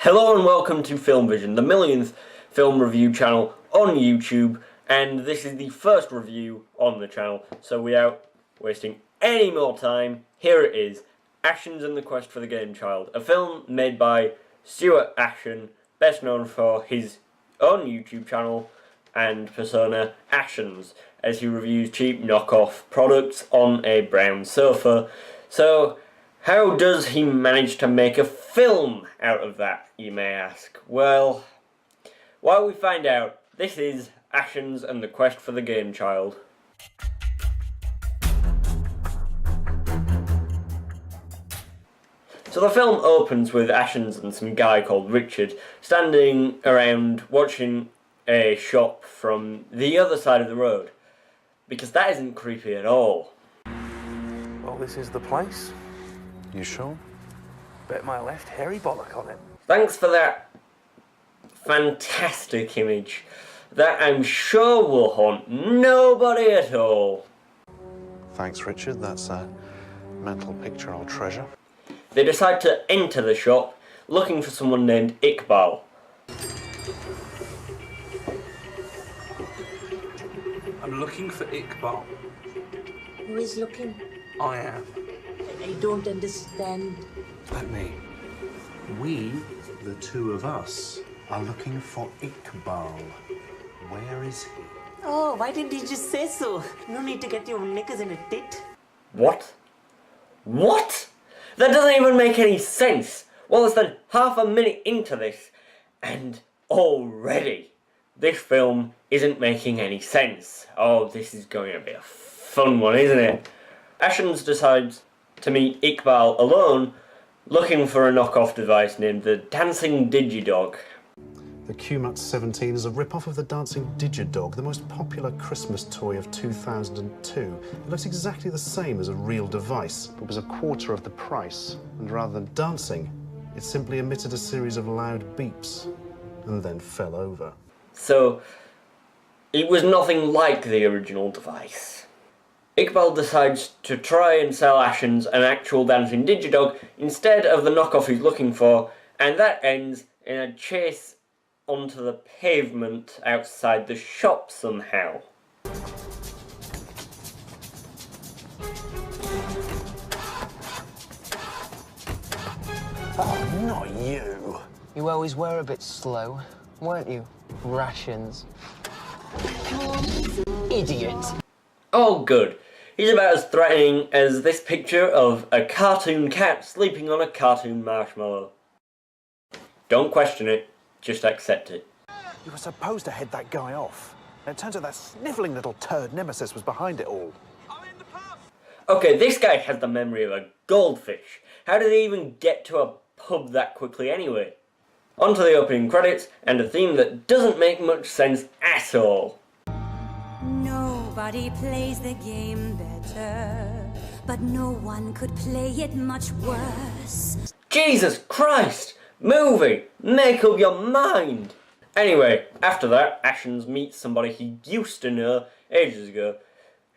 Hello and welcome to FilmVision, the millionth film review channel on YouTube, and this is the first review on the channel, so without wasting any more time, here it is, Ashens and the Quest for the Gamechild, a film made by Stuart Ashen, best known for his own YouTube channel and persona Ashens, as he reviews cheap knockoff products on a brown sofa. So, how does he manage to make a film out of that, you may ask? Well, while we find out, this is Ashens and the Quest for the Gamechild. So the film opens with Ashens and some guy called Richard standing around watching a shop from the other side of the road. Because that isn't creepy at all. Well, this is the place. You sure? Bet my left hairy bollock on it. Thanks for that fantastic image. That I'm sure will haunt nobody at all. Thanks, Richard. That's a mental picture I'll treasure. They decide to enter the shop looking for someone named Iqbal. I'm looking for Iqbal. Who is looking? I am. I don't understand. Let me. We, the two of us, are looking for Iqbal. Where is he? Oh, why didn't you just say so? No need to get your knickers in a tit. What? What? That doesn't even make any sense. Well, less than half a minute into this, and already this film isn't making any sense. Oh, this is going to be a fun one, isn't it? Ashens decides to meet Iqbal alone, looking for a knockoff device named the Dancing Digidog. The QMAT 17 is a rip-off of the Dancing Digidog, the most popular Christmas toy of 2002. It looks exactly the same as a real device, but was a quarter of the price. And rather than dancing, it simply emitted a series of loud beeps, and then fell over. So, it was nothing like the original device. Iqbal decides to try and sell Ashens an actual Dancing Digidog instead of the knockoff he's looking for, and that ends in a chase onto the pavement outside the shop somehow. Oh, not you. You always were a bit slow, weren't you? Rations. Idiot. Oh good. He's about as threatening as this picture of a cartoon cat sleeping on a cartoon marshmallow. Don't question it, just accept it. You were supposed to head that guy off. And it turns out that snivelling little turd nemesis was behind it all. Okay, this guy has the memory of a goldfish. How did he even get to a pub that quickly anyway? On to the opening credits, and a theme that doesn't make much sense at all. Nobody plays the game better, but no one could play it much worse. Jesus Christ! Movie! Make up your mind! Anyway, after that, Ashens meets somebody he used to know ages ago,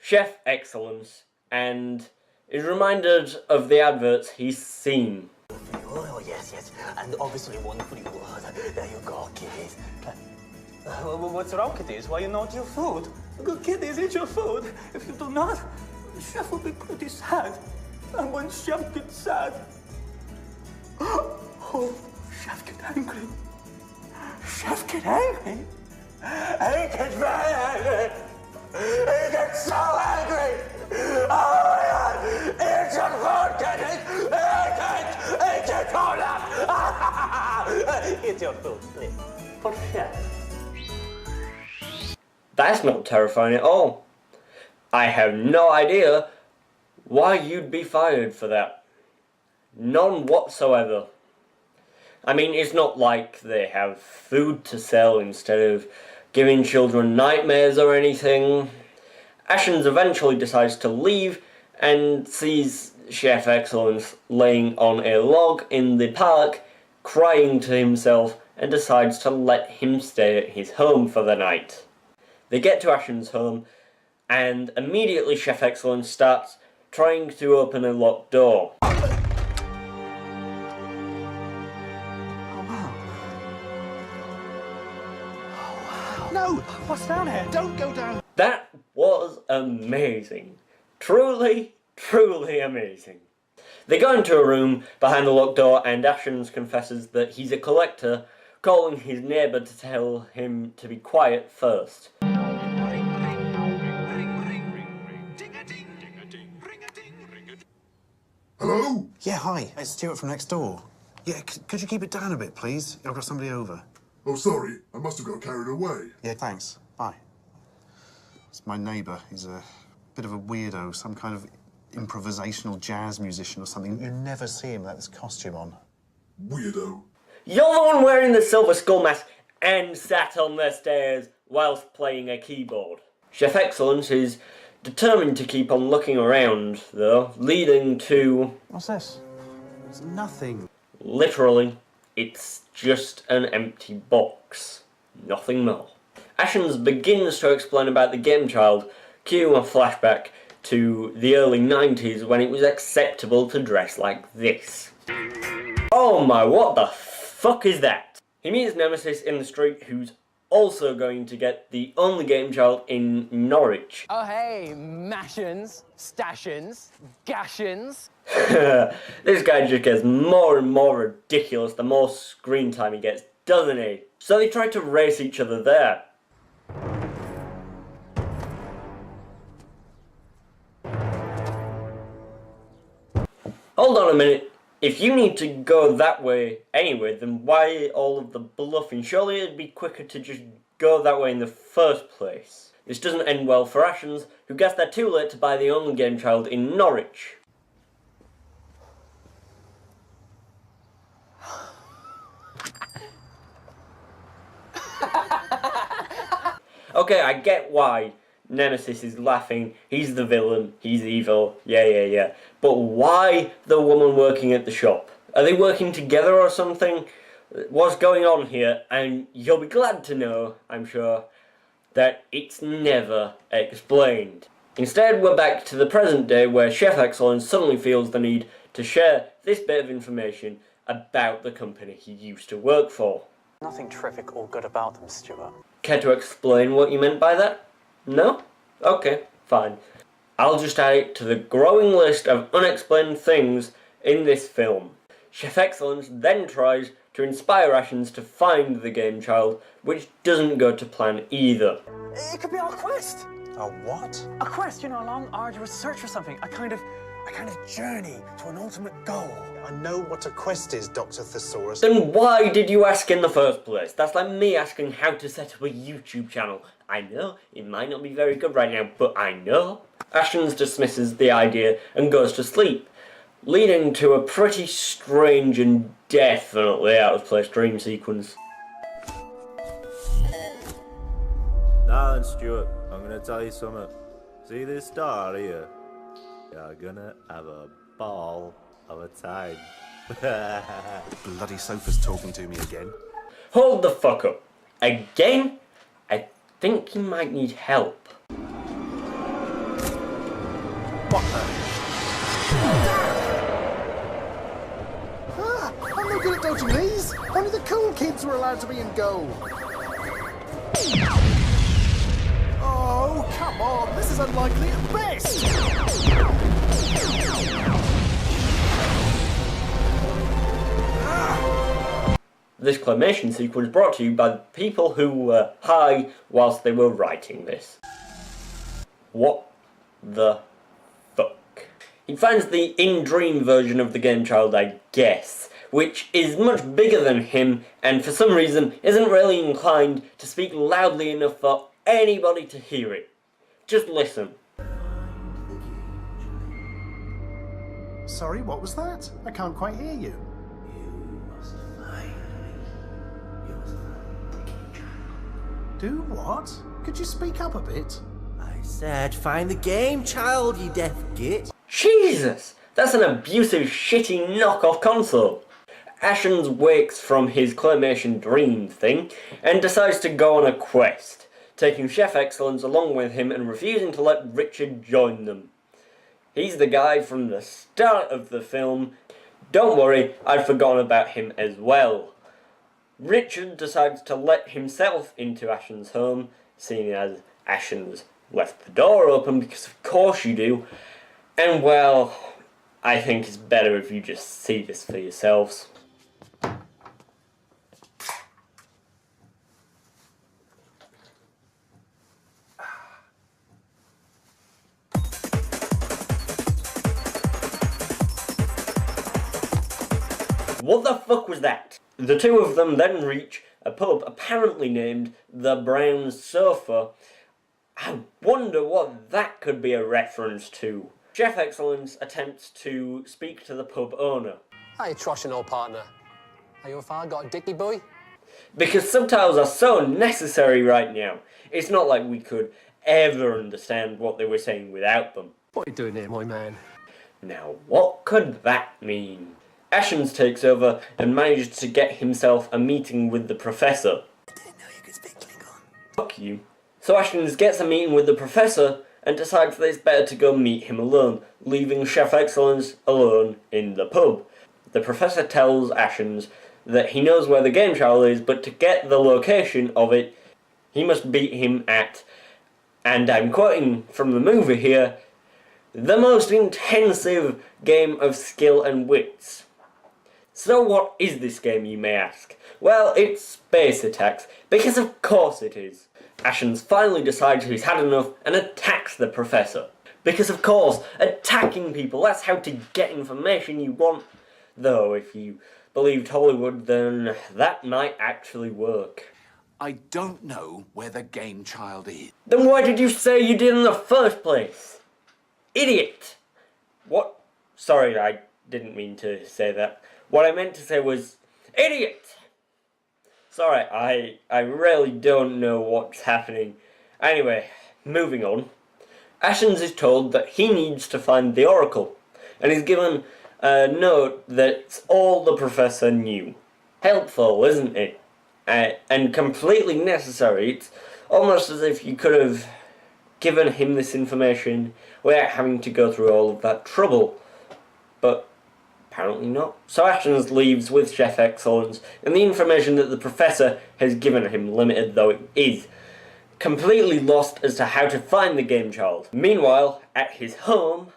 Chef Excellence, and is reminded of the adverts he's seen. Oh, yes. And obviously one for you. There you go, kiddies. What's wrong, kiddies? Why you not your food? Good kiddies, eat your food. If you do not, the chef will be pretty sad. And when chef gets sad... Oh, chef get angry. Chef get angry? He gets very angry. He gets so angry. Oh my God! Eat your food, kiddies! Eat your food! Eat your food, please. For chef. That's not terrifying at all. I have no idea why you'd be fired for that. None whatsoever. I mean, it's not like they have food to sell instead of giving children nightmares or anything. Ashens eventually decides to leave and sees Chef Excellence laying on a log in the park, crying to himself, and decides to let him stay at his home for the night. They get to Ashens' home, and immediately Chef Excellence starts trying to open a locked door. Oh, wow. No! What's down here? Don't go down! That was amazing. Truly, truly amazing. They go into a room behind the locked door and Ashens confesses that he's a collector, calling his neighbour to tell him to be quiet first. Hello? Yeah, hi. It's Stuart from next door. Yeah, could you keep it down a bit, please? I've got somebody over. Oh, sorry. I must have got carried away. Yeah, thanks. Bye. It's my neighbour. He's a bit of a weirdo, some kind of improvisational jazz musician or something. You never see him without this costume on. Weirdo. You're the one wearing the silver skull mask and sat on the stairs whilst playing a keyboard. Chef Excellence is determined to keep on looking around, though, leading to... What's this? It's nothing. Literally, it's just an empty box. Nothing more. Ashens begins to explain about the Gamechild, cueing a flashback to the early 90s when it was acceptable to dress like this. Oh my, what the fuck is that? He meets Nemesis in the street, who's also going to get the only Gamechild in Norwich. Oh hey, Mashens, Stashens, Gashens. This guy just gets more and more ridiculous the more screen time he gets, doesn't he? So they try to race each other there. Hold on a minute. If you need to go that way anyway, then why all of the bluffing? Surely it'd be quicker to just go that way in the first place. This doesn't end well for Ashens, who gets there too late to buy the only Gamechild in Norwich. Okay, I get why Nemesis is laughing, he's the villain, he's evil, yeah. But why the woman working at the shop? Are they working together or something? What's going on here? And you'll be glad to know, I'm sure, that it's never explained. Instead, we're back to the present day where Chef Excellence suddenly feels the need to share this bit of information about the company he used to work for. Nothing terrific or good about them, Stuart. Care to explain what you meant by that? No? Okay, fine. I'll just add it to the growing list of unexplained things in this film. Chef Excellence then tries to inspire Ashens to find the Gamechild, which doesn't go to plan either. It could be our quest. A what? A quest, you know, a long, arduous search for something. A kind of journey to an ultimate goal. I know what a quest is, Dr. Thesaurus. Then why did you ask in the first place? That's like me asking how to set up a YouTube channel. I know, it might not be very good right now, but I know. Ashens dismisses the idea and goes to sleep, leading to a pretty strange and definitely out of place dream sequence. Now then, Stuart, I'm gonna tell you something. See this star here? You're gonna have a ball of a time. Bloody sofa's talking to me again. Hold the fuck up. Again? I think he might need help. What the? I'm no good at dodging these. Only the cool kids were allowed to be in goal. Oh, come on. This is unlikely at best. This claymation sequence brought to you by the people who were high whilst they were writing this. What the fuck? He finds the in-dream version of the Gamechild, I guess, which is much bigger than him and for some reason isn't really inclined to speak loudly enough for anybody to hear it. Just listen. Sorry, what was that? I can't quite hear you. Do what? Could you speak up a bit? I said find the Gamechild, you deaf git. Jesus! That's an abusive, shitty knockoff console. Ashens wakes from his claymation dream thing and decides to go on a quest, taking Chef Excellence along with him and refusing to let Richard join them. He's the guy from the start of the film. Don't worry, I'd forgotten about him as well. Richard decides to let himself into Ashens' home, seeing as Ashens left the door open, because of course you do. And well, I think it's better if you just see this for yourselves. What the fuck was that? The two of them then reach a pub apparently named the Brown Sofa. I wonder what that could be a reference to. Chef Excellence attempts to speak to the pub owner. Hey, trashing old partner. Are your father got a dicky boy? Because subtitles are so necessary right now. It's not like we could ever understand what they were saying without them. What are you doing here, my man? Now, what could that mean? Ashens takes over and manages to get himself a meeting with the professor. I didn't know you could speak Klingon. Fuck you. So Ashens gets a meeting with the professor and decides that it's better to go meet him alone, leaving Chef Excellence alone in the pub. The professor tells Ashens that he knows where the Gamechild is, but to get the location of it, he must beat him at, and I'm quoting from the movie here, the most intensive game of skill and wits. So what is this game, you may ask? Well, it's Space Attacks, because of course it is. Ashens finally decides he's had enough and attacks the professor. Because of course, attacking people, that's how to get information you want. Though, if you believed Hollywood, then that might actually work. I don't know where the Gamechild is. Then why did you say you did in the first place? Idiot! What? Sorry, I didn't mean to say that. What I meant to say was, idiot! Sorry, I really don't know what's happening. Anyway, moving on. Ashens is told that he needs to find the Oracle, and he's given a note that's all the professor knew. Helpful, isn't it? And completely necessary. It's almost as if you could have given him this information without having to go through all of that trouble. But apparently not. So Ashens leaves with Chef Excellence, and the information that the professor has given him, limited though it is, completely lost as to how to find the Gamechild. Meanwhile, at his home,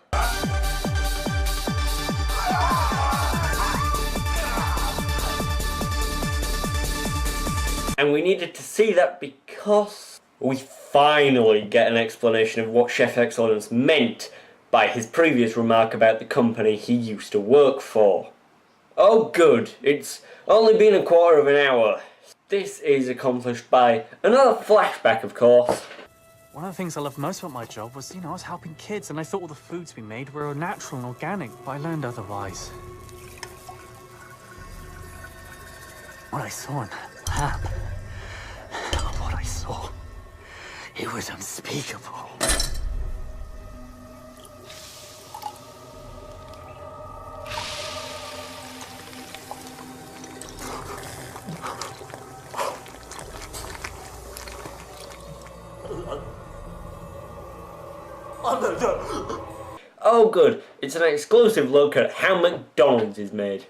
and we needed to see that because we finally get an explanation of what Chef Excellence meant by his previous remark about the company he used to work for. Oh good, it's only been a quarter of an hour. This is accomplished by another flashback, of course. One of the things I loved most about my job was, I was helping kids, and I thought all the foods we made were natural and organic, but I learned otherwise. What I saw in that lab, what I saw, it was unspeakable. Oh good, it's an exclusive look at how McDonald's is made.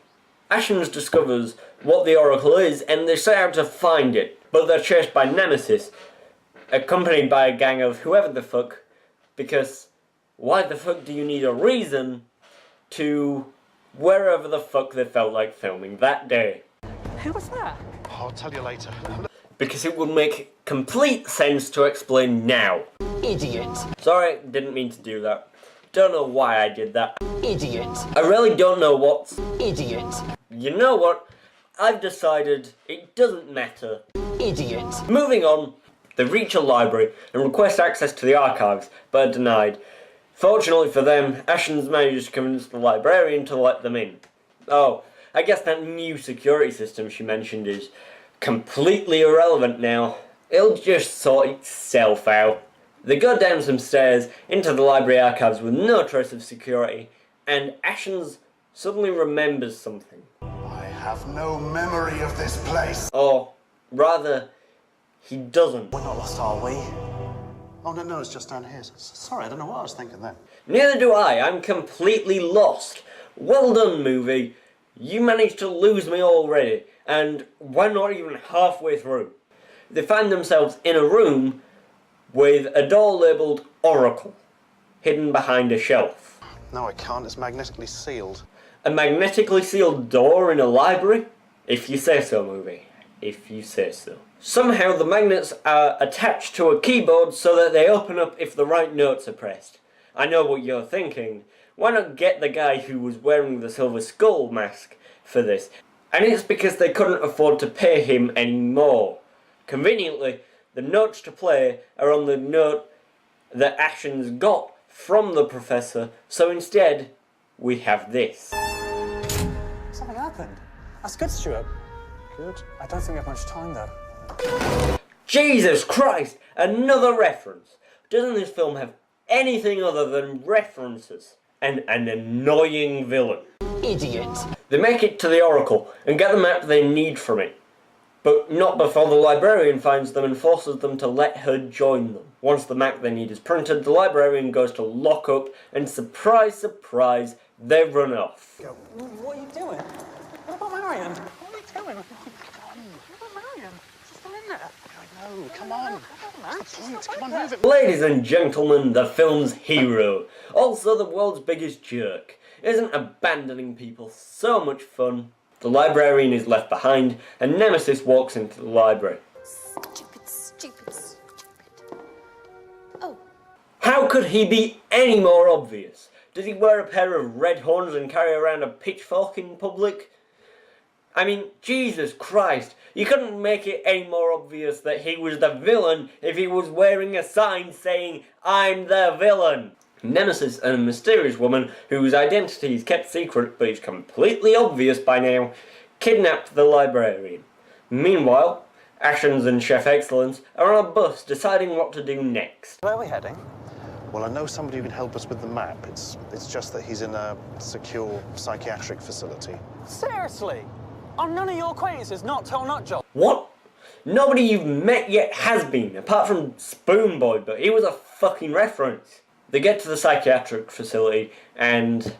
Ashens discovers what the Oracle is and they set out to find it, but they're chased by Nemesis, accompanied by a gang of whoever the fuck, because why the fuck do you need a reason to wherever the fuck they felt like filming that day? Who was that? I'll tell you later. Because it would make complete sense to explain now. Idiot. Sorry, didn't mean to do that. Don't know why I did that. Idiot. I really don't know what's... Idiot. You know what? I've decided it doesn't matter. Idiot. Moving on, they reach a library and request access to the archives, but are denied. Fortunately for them, Ashens manages to convince the librarian to let them in. Oh, I guess that new security system she mentioned is completely irrelevant now. It'll just sort itself out. They go down some stairs into the library archives with no trace of security, and Ashens suddenly remembers something. I have no memory of this place. Or, rather, he doesn't. We're not lost, are we? Oh, no, it's just down here. Sorry, I don't know what I was thinking then. Neither do I. I'm completely lost. Well done, movie. You managed to lose me already. and we're not even halfway through. They find themselves in a room with a door labelled Oracle, hidden behind a shelf. No, I can't. It's magnetically sealed. A magnetically sealed door in a library? If you say so, movie. If you say so. Somehow the magnets are attached to a keyboard so that they open up if the right notes are pressed. I know what you're thinking. Why not get the guy who was wearing the Silver Skull mask for this? And it's because they couldn't afford to pay him any more. Conveniently, the notes to play are on the note that Ashens got from the Professor, so instead, we have this. Something happened. That's good, Stuart. Good. I don't think we have much time, though. Jesus Christ! Another reference! Doesn't this film have anything other than references? And an annoying villain. Idiot. They make it to the Oracle and get the map they need from it. But not before the librarian finds them and forces them to let her join them. Once the map they need is printed, the librarian goes to lock up and surprise, surprise, they run off. What are you doing? What about Marion? What are you doing? What about Marion? She's still in there. I know. Come on. What's the point? Come on, move it. Ladies and gentlemen, the film's hero, also the world's biggest jerk. Isn't abandoning people so much fun? The librarian is left behind, and Nemesis walks into the library. Stupid. Oh. How could he be any more obvious? Does he wear a pair of red horns and carry around a pitchfork in public? I mean, Jesus Christ, you couldn't make it any more obvious that he was the villain if he was wearing a sign saying, "I'm the villain." Nemesis and a mysterious woman, whose identity is kept secret but is completely obvious by now, kidnapped the librarian. Meanwhile, Ashens and Chef Excellence are on a bus deciding what to do next. Where are we heading? Well, I know somebody who can help us with the map. It's just that he's in a secure psychiatric facility. Seriously? Are none of your acquaintances not tell nutjob? What? Nobody you've met yet has been, apart from Spoon Boy, but he was a fucking reference. They get to the psychiatric facility and...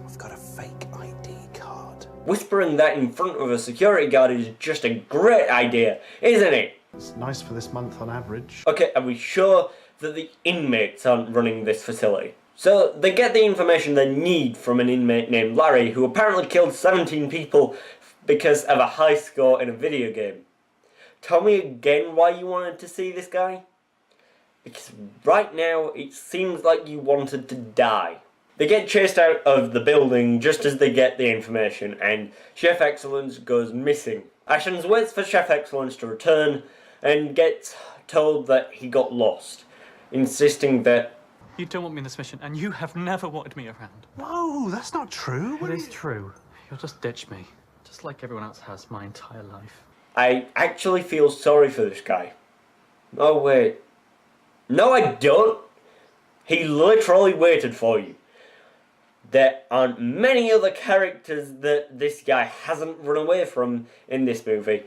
I've got a fake ID card. Whispering that in front of a security guard is just a great idea, isn't it? It's nice for this month on average. Okay, are we sure that the inmates aren't running this facility? So they get the information they need from an inmate named Larry, who apparently killed 17 people because of a high score in a video game. Tell me again why you wanted to see this guy? Because right now, it seems like you wanted to die. They get chased out of the building just as they get the information, and Chef Excellence goes missing. Ashens waits for Chef Excellence to return, and gets told that he got lost, insisting that... You don't want me in this mission, and you have never wanted me around. No, that's not true. It is true. You'll just ditch me, just like everyone else has my entire life. I actually feel sorry for this guy. Oh, wait. No, I don't. He literally waited for you. There aren't many other characters that this guy hasn't run away from in this movie,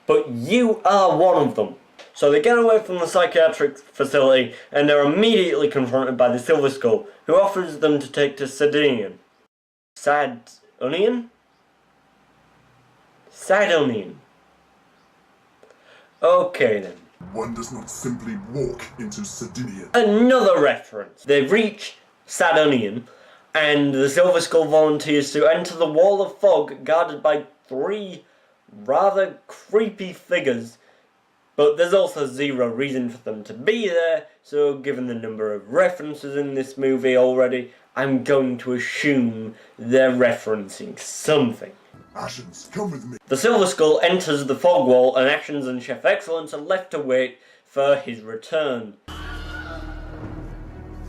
but you are one of them. So they get away from the psychiatric facility and they're immediately confronted by the Silver Skull, who offers them to take to Sadonian. Sadonian? Sadonian. Okay then. One does not simply walk into Sardinia. Another reference. They reach Sadonian, and the Silver Skull volunteers to enter the wall of fog guarded by 3 rather creepy figures. But there's also zero reason for them to be there, so given the number of references in this movie already, I'm going to assume they're referencing something. Ashens, come with me. The Silver Skull enters the fog wall, and Ashens and Chef Excellence are left to wait for his return.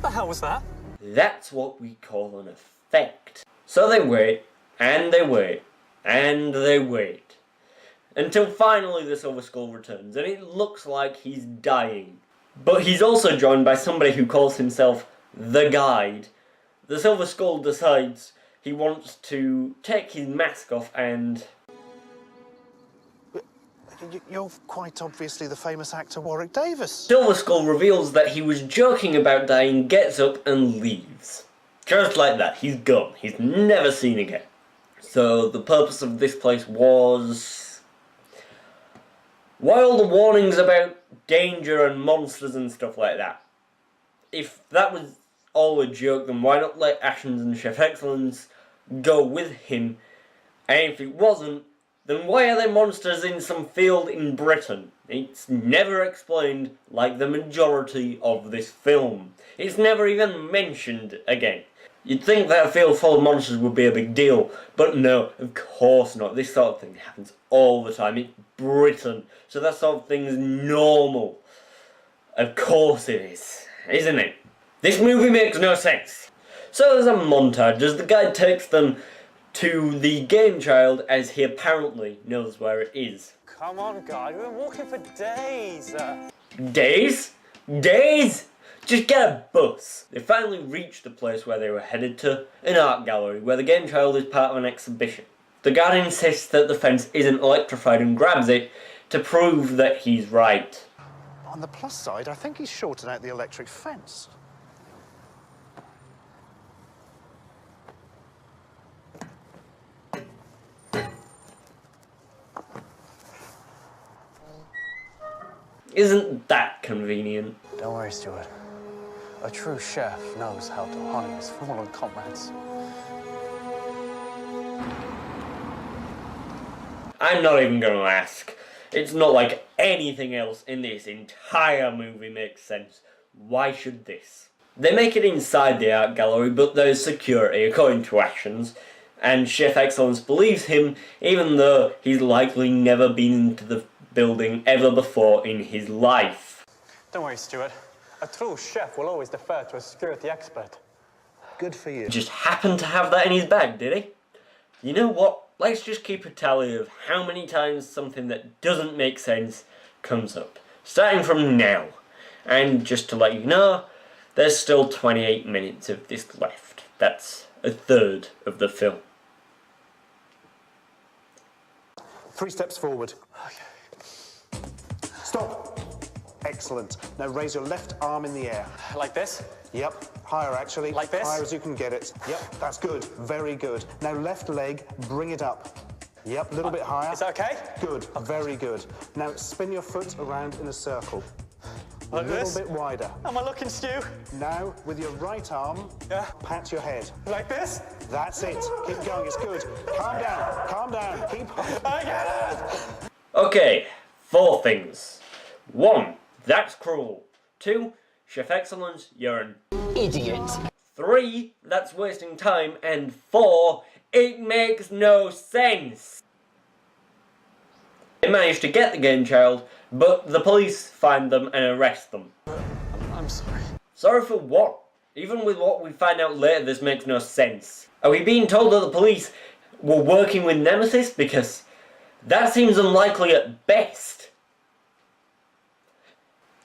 The hell was that? That's what we call an effect. So they wait, and they wait, and they wait, until finally the Silver Skull returns, and it looks like he's dying. But he's also joined by somebody who calls himself the Guide. The Silver Skull decides he wants to take his mask off and... You're quite obviously the famous actor Warwick Davis. Silver Skull reveals that he was joking about dying, gets up and leaves. Just like that, he's gone. He's never seen again. So the purpose of this place was... Why all the warnings about danger and monsters and stuff like that? If that was all a joke, then why not let Ashens and Chef Excellence go with him? And if it wasn't, then why are there monsters in some field in Britain? It's never explained, like the majority of this film. It's never even mentioned again. You'd think that a field full of monsters would be a big deal, but no, of course not. This sort of thing happens all the time. It's Britain, so that sort of thing is normal. Of course it is, isn't it? This movie makes no sense. So there's a montage as the guy takes them to the Gamechild, as he apparently knows where it is. Come on, guy. We've been walking for days. Days? Days? Just get a bus. They finally reach the place where they were headed to, an art gallery where the Gamechild is part of an exhibition. The guard insists that the fence isn't electrified and grabs it to prove that he's right. On the plus side, I think he's shorted out the electric fence. Isn't that convenient? Don't worry, Stuart. A true chef knows how to honor his fallen comrades. I'm not even going to ask. It's not like anything else in this entire movie makes sense. Why should this? They make it inside the art gallery, but there's security, according to Ashens, and Chef Excellence believes him, even though he's likely never been into the building ever before in his life. Don't worry, Stuart. A true chef will always defer to a security expert. Good for you. Just happened to have that in his bag, did he? You know what? Let's just keep a tally of how many times something that doesn't make sense comes up. Starting from now. And just to let you know, there's still 28 minutes of this left. That's a third of the film. 3 steps forward. Okay. Stop. Excellent. Now raise your left arm in the air. Like this? Yep. Higher, actually. Like this? Higher as you can get it. Yep, that's good. Very good. Now left leg, bring it up. Yep, a little bit higher. Is that okay? Good. Very good. Now spin your foot around in a circle. Like a little this? bit wider. Am I looking, Stu? Now, with your right arm, pat your head. Like this? That's it. Keep going. It's good. Calm down. Calm down. Keep on. I get it! Okay, 4 things. 1, that's cruel. 2, Chef Excellence, you're an Idiot. 3, that's wasting time. And 4, it makes no sense. They manage to get the Gamechild, but the police find them and arrest them. I'm sorry. Sorry for what? Even with what we find out later, this makes no sense. Are we being told that the police were working with Nemesis? Because that seems unlikely at best.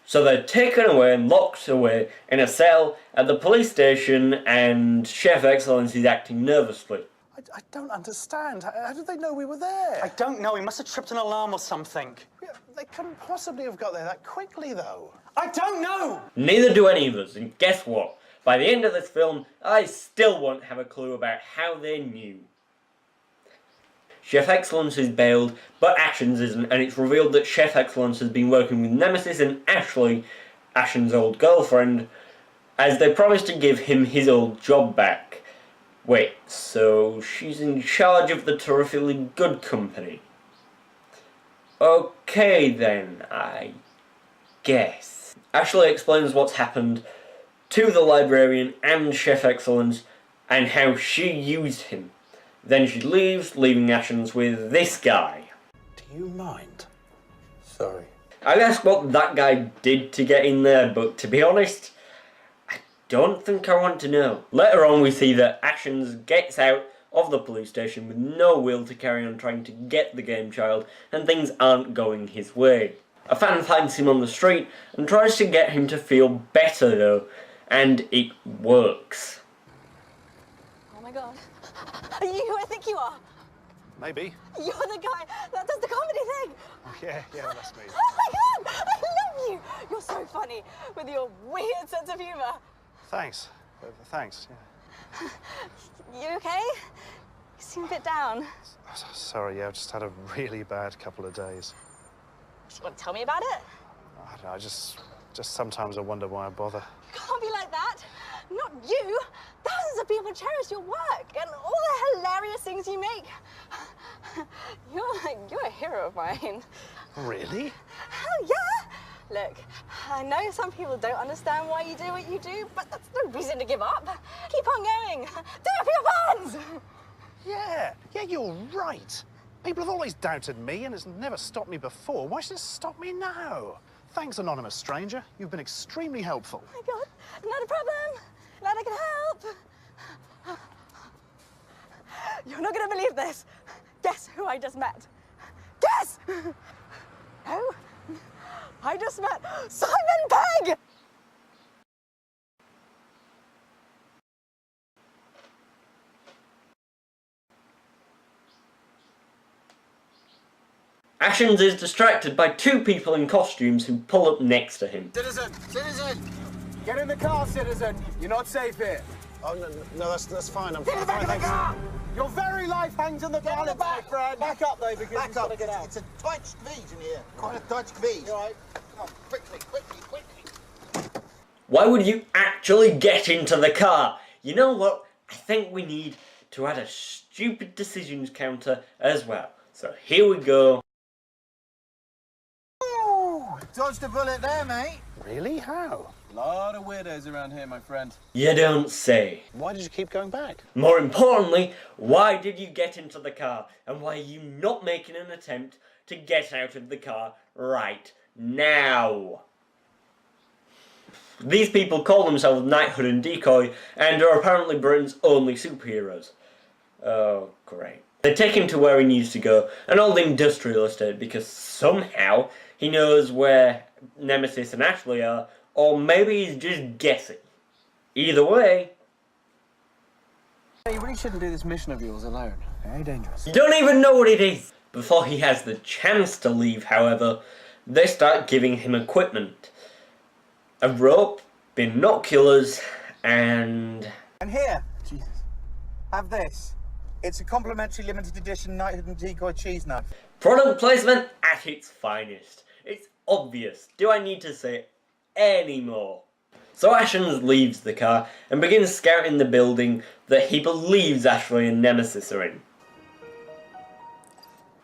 So they're taken away and locked away in a cell at the police station, and Chef Excellence is acting nervously. I don't understand. How did they know we were there? I don't know. He must have tripped an alarm or something. Yeah, they couldn't possibly have got there that quickly, though. I don't know! Neither do any of us, and guess what? By the end of this film, I still won't have a clue about how they knew. Chef Excellence is bailed, but Ashens isn't, and it's revealed that Chef Excellence has been working with Nemesis and Ashley, Ashens' old girlfriend, as they promised to give him his old job back. Wait, so she's in charge of the terrifically good company? Okay then, I guess. Ashley explains what's happened to the librarian and Chef Excellence and how she used him. Then she leaves, leaving Ashens with this guy. Do you mind? Sorry. I'd ask what that guy did to get in there, but to be honest, I don't think I want to know. Later on we see that Ashens gets out of the police station with no will to carry on trying to get the Gamechild, and things aren't going his way. A fan finds him on the street and tries to get him to feel better though, and it works. Oh my god. Are you who I think you are? Maybe. You're the guy that does the comedy thing! Yeah, that's me. Oh my god! I love you! You're so funny with your weird sense of humour. Thanks. Thanks. Yeah. You okay? You seem a bit down. Sorry, yeah, I've just had a really bad couple of days. Want to tell me about it? I don't know, just sometimes I wonder why I bother. You can't be like that. Not you. Thousands of people cherish your work and all the hilarious things you make. You're a hero of mine. Really? Hell yeah! Look, I know some people don't understand why you do what you do, but that's no reason to give up. Keep on going. Do it for your fans! Yeah, you're right. People have always doubted me and it's never stopped me before. Why should it stop me now? Thanks, anonymous stranger. You've been extremely helpful. Oh my God, not a problem. Glad I can help. You're not gonna believe this. Guess who I just met? Guess! No, I just met Simon Pegg! Ashens is distracted by two people in costumes who pull up next to him. Citizen! Get in the car, citizen! You're not safe here. Oh, no, that's fine. I'm Get in the back of the car! Your very life hangs on the balance, my friend! Back up, though, because Back up. Get out. It's a tight squeeze in here. Quite a tight squeeze. All right. Come on, quickly. Why would you actually get into the car? You know what? I think we need to add a stupid decisions counter as well. So here we go. Ooh, dodged a bullet there, mate. Really? How? A lot of weirdos around here, my friend. You don't say. Why did you keep going back? More importantly, why did you get into the car? And why are you not making an attempt to get out of the car right now? These people call themselves Knighthood and Decoy and are apparently Britain's only superheroes. Oh, great. They take him to where he needs to go, an old industrial estate, because somehow he knows where Nemesis and Ashley are, or maybe he's just guessing. Either way... You really shouldn't do this mission of yours alone. Very dangerous. You don't even know what it is! Before he has the chance to leave, however, they start giving him equipment. A rope, binoculars, and... And here, Jesus, have this. It's a complimentary limited edition Knighthood and Decoy cheese knife. Product placement at its finest. It's obvious. Do I need to say it any more? So Ashens leaves the car and begins scouting the building that he believes Ashley and Nemesis are in.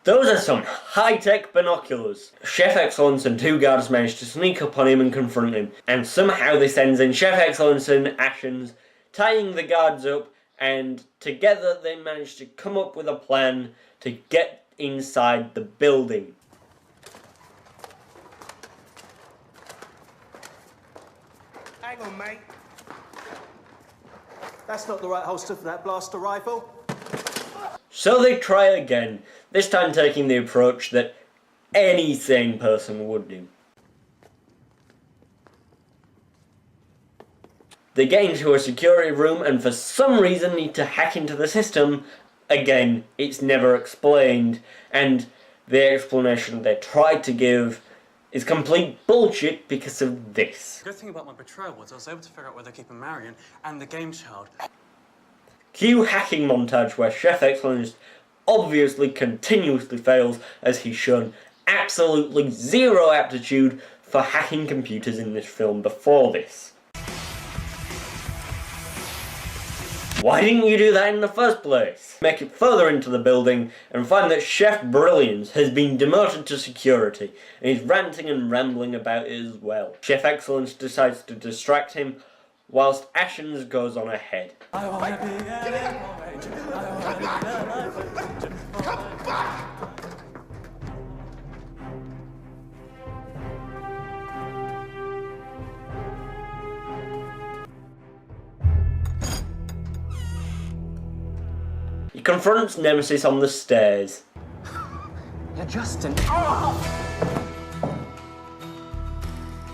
Those are some high-tech binoculars. Chef Excellence and two guards manage to sneak up on him and confront him, and somehow this ends in Chef Excellence and Ashens tying the guards up, and together they manage to come up with a plan to get inside the building. Hang on, mate. That's not the right holster for that blaster rifle. So they try again, this time taking the approach that any sane person would do. They get into a security room and for some reason need to hack into the system. Again, it's never explained, and the explanation they tried to give is complete bullshit because of this. The good thing about my betrayal was I was able to figure out where they're keeping Marion and the Gamechild. Cue hacking montage where Chef Excellence obviously continuously fails as he's shown absolutely zero aptitude for hacking computers in this film before this. Why didn't you do that in the first place? Make it further into the building and find that Chef Brilliance has been demoted to security and he's ranting and rambling about it as well. Chef Excellence decides to distract him whilst Ashens goes on ahead. I wanna be Come back! He confronts Nemesis on the stairs. You're Justin.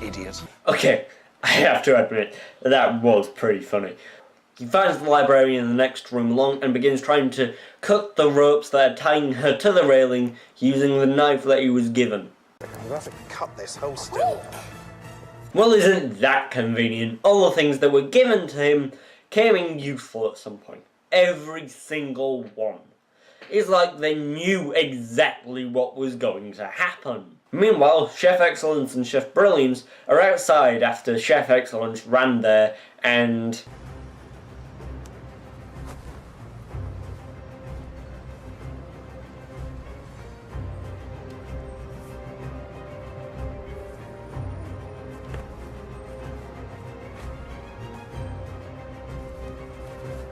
Idiot. Okay, I have to admit, that was pretty funny. He finds the librarian in the next room along and begins trying to cut the ropes that are tying her to the railing using the knife that he was given. I'm going to have to cut this hole still. Well, isn't that convenient? All the things that were given to him came in useful at some point. Every single one. It's like they knew exactly what was going to happen. Meanwhile, Chef Excellence and Chef Brilliance are outside after Chef Excellence ran there and...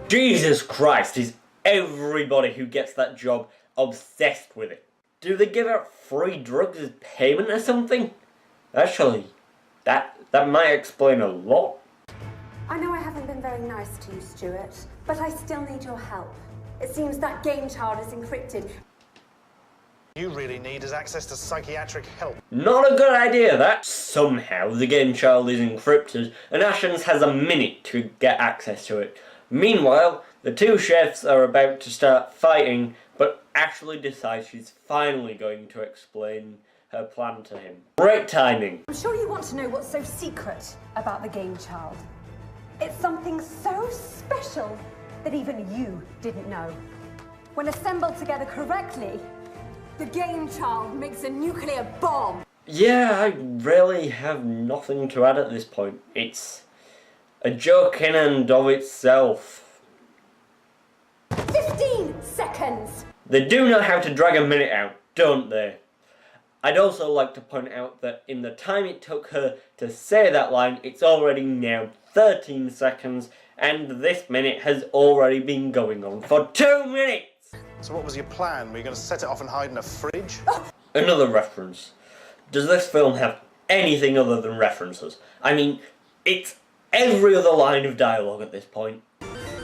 Jesus Christ, is everybody who gets that job obsessed with it? Do they give out free drugs as payment or something? Actually, that might explain a lot. I know I haven't been very nice to you, Stuart, but I still need your help. It seems that Gamechild is encrypted. You really need is access to psychiatric help. Not a good idea, that. Somehow, the Gamechild is encrypted, and Ashens has a minute to get access to it. Meanwhile, the two chefs are about to start fighting, but Ashley decides she's finally going to explain her plan to him. Great timing. I'm sure you want to know what's so secret about the Gamechild. It's something so special that even you didn't know. When assembled together correctly, the Gamechild makes a nuclear bomb. Yeah, I really have nothing to add at this point. It's a joke in and of itself. 15 seconds! They do know how to drag a minute out, don't they? I'd also like to point out that in the time it took her to say that line, it's already now 13 seconds, and this minute has already been going on for 2 minutes! So what was your plan? Were you going to set it off and hide in a fridge? Another reference. Does this film have anything other than references? I mean, it's every other line of dialogue at this point.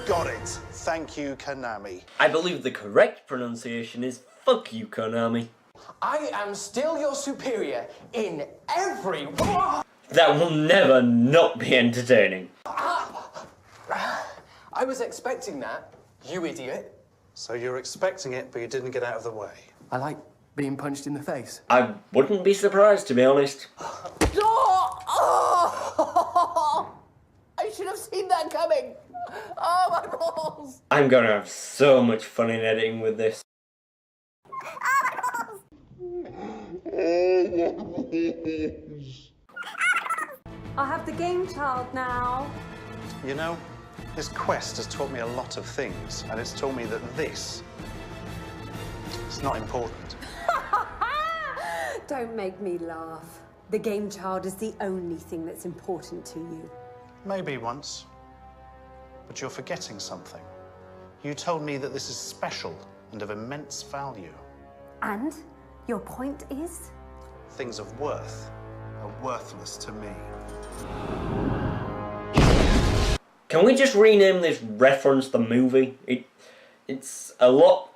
Got it. Thank you, Konami. I believe the correct pronunciation is fuck you, Konami. I am still your superior in every... That will never not be entertaining. I was expecting that, you idiot. So you're expecting it, but you didn't get out of the way. I like being punched in the face. I wouldn't be surprised, to be honest. I should have seen that coming. Oh, my balls. I'm gonna have so much fun in editing with this. I have the Gamechild now. You know, this quest has taught me a lot of things, and it's taught me that this is not important. Don't make me laugh. The Gamechild is the only thing that's important to you. Maybe once. But you're forgetting something. You told me that this is special and of immense value. And your point is? Things of worth are worthless to me. Can we just rename this Reference the Movie? It's a lot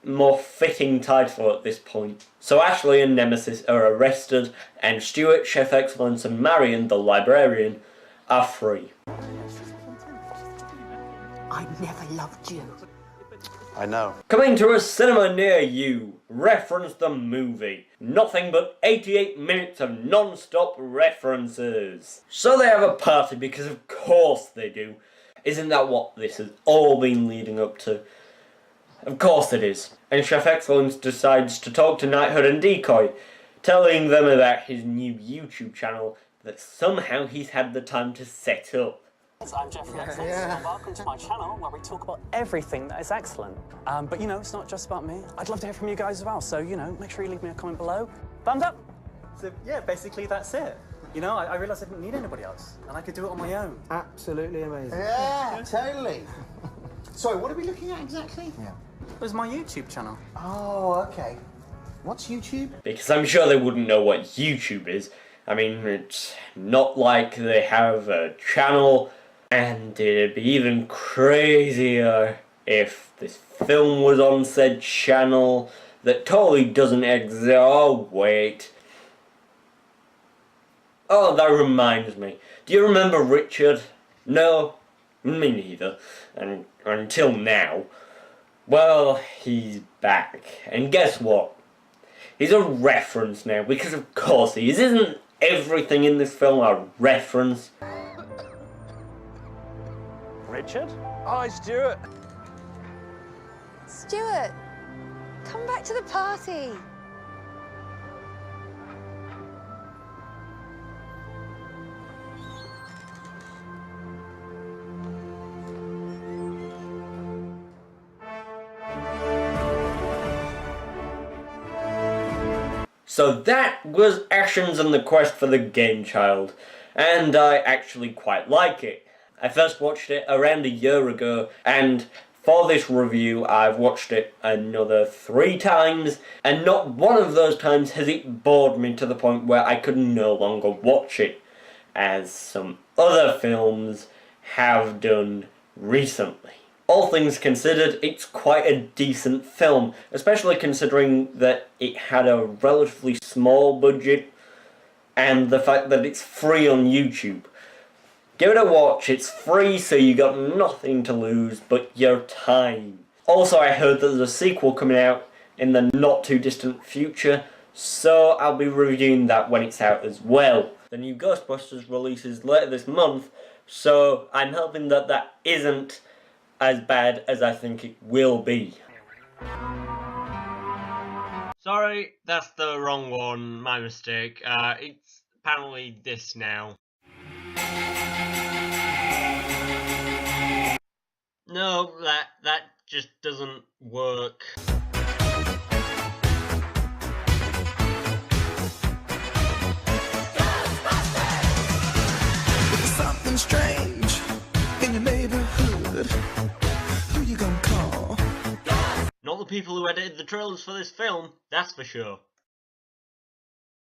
more fitting title at this point. So Ashley and Nemesis are arrested, and Stuart, Chef Excellence, and Marion, the librarian, are free. I never loved you. I know. Coming to a cinema near you, Reference the Movie. Nothing but 88 minutes of non-stop references. So they have a party, because of course they do. Isn't that what this has all been leading up to? Of course it is. And Chef Excellence decides to talk to Knighthood and Decoy, telling them about his new YouTube channel that somehow he's had the time to set up. I'm Jeffrey Excellence, and welcome to my channel where we talk about everything that is excellent. But you know, it's not just about me. I'd love to hear from you guys as well, so you know, make sure you leave me a comment below. Thumbs up! So yeah, basically that's it. You know, I realised I didn't need anybody else, and I could do it on my own. Absolutely amazing. Yeah, totally. Sorry, what are we looking at exactly? Yeah. It was my YouTube channel. Oh, okay. What's YouTube? Because I'm sure they wouldn't know what YouTube is. I mean, it's not like they have a channel, and it'd be even crazier if this film was on said channel that totally doesn't exist. Oh, wait. Oh, that reminds me. Do you remember Richard? No, me neither. And until now. Well, he's back. And guess what? He's a reference now, because of course he is. Isn't everything in this film a reference? Richard? Hi, Stuart. Stuart, come back to the party. So that was Ashens and the Quest for the Gamechild, and I actually quite like it. I first watched it around a year ago, and for this review I've watched it another 3 times, and not one of those times has it bored me to the point where I could no longer watch it, as some other films have done recently. All things considered, it's quite a decent film, especially considering that it had a relatively small budget and the fact that it's free on YouTube. Give it a watch, it's free, so you got nothing to lose but your time. Also, I heard that there's a sequel coming out in the not too distant future, so I'll be reviewing that when it's out as well. The new Ghostbusters releases later this month, so I'm hoping that that isn't as bad as I think it will be. Sorry, that's the wrong one, my mistake. It's apparently this now. No, that just doesn't work. Something strange in your neighborhood. Who you gonna call? Not the people who edited the trailers for this film, that's for sure.